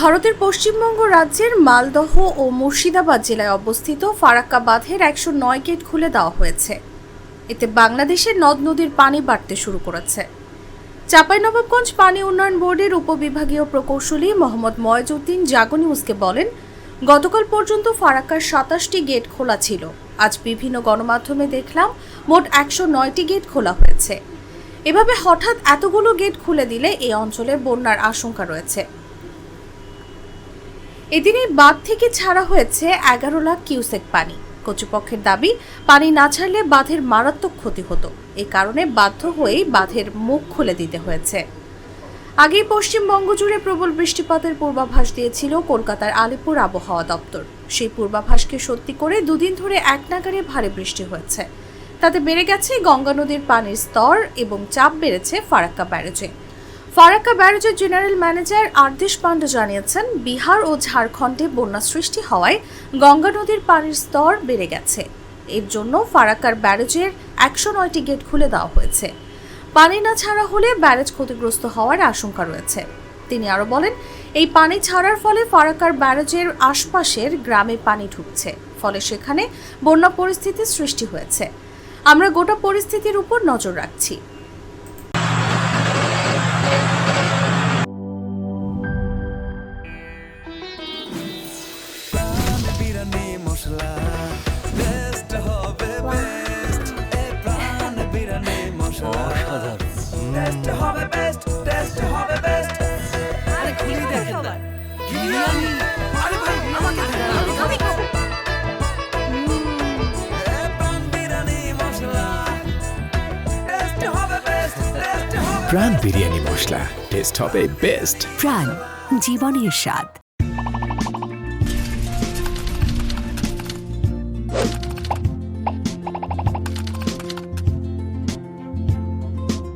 ভারতের পশ্চিমবঙ্গ রাজ্যের মালদহ ও মুর্শিদাবাদ জেলায় অবস্থিত ফারাক্কা বাঁধের 109 গেট খুলে দেওয়া হয়েছে। এতে বাংলাদেশের নদ নদীর পানি বাড়তে শুরু করেছে। চাঁপাইনবাবগঞ্জ পানি উন্নয়ন বোর্ডের উপবিভাগীয় প্রকৌশলী মোহাম্মদ ময়জউদ্দিন জাগো নিউজকে বলেন, গতকাল পর্যন্ত ফারাক্কার 27টি গেট খোলা ছিল। আজ বিভিন্ন গণমাধ্যমে দেখলাম মোট 109টি গেট খোলা হয়েছে। এভাবে হঠাৎ এতগুলো গেট খুলে দিলে এই অঞ্চলে বন্যার আশঙ্কা রয়েছে। এদিন এই বাঁধ থেকে ছাড়া হয়েছে 11 লাখ কিউসেক পানি। কর্তৃপক্ষের দাবি, পানি না ছাড়লে বাঁধের মারাত্মক ক্ষতি হতো। এই কারণে বাধ্য হয়েই বাঁধের মুখ খুলে দিতে হয়েছে। আগেই পশ্চিমবঙ্গ জুড়ে প্রবল বৃষ্টিপাতের পূর্বাভাস দিয়েছিল কলকাতার আলিপুর আবহাওয়া দপ্তর। সেই পূর্বাভাসকে সত্যি করে দুদিন ধরে একনাগাড়ে ভারী বৃষ্টি হয়েছে। তাতে বেড়ে গেছে গঙ্গা নদীর পানির স্তর এবং চাপ বেড়েছে ফারাক্কা ব্যারেজে। ফারাক্কা ব্যারেজের জেনারেল ম্যানেজার আরদেশ পান্ডে জানিয়েছেন, বিহার ও ঝাড়খণ্ডে বন্যা সৃষ্টি হওয়ায় গঙ্গা নদীর পানির স্তর বেড়ে গেছে। এর জন্য ফারাক্কার ব্যারেজের 109টি গেট খুলে দেওয়া হয়েছে। পানি না ছাড়া হলে ব্যারেজ ক্ষতিগ্রস্ত হওয়ার আশঙ্কা রয়েছে। তিনি আরও বলেন, এই পানি ছাড়ার ফলে ফারাক্কার ব্যারেজের আশপাশের গ্রামে পানি ঢুকছে, ফলে সেখানে বন্যা পরিস্থিতির সৃষ্টি হয়েছে। আমরা গোটা পরিস্থিতির উপর নজর রাখছি। প্রাণ বিরিয়ানি মশলা, টেস্ট হবে বেস্ট। প্রাণ, জীবনের স্বাদ।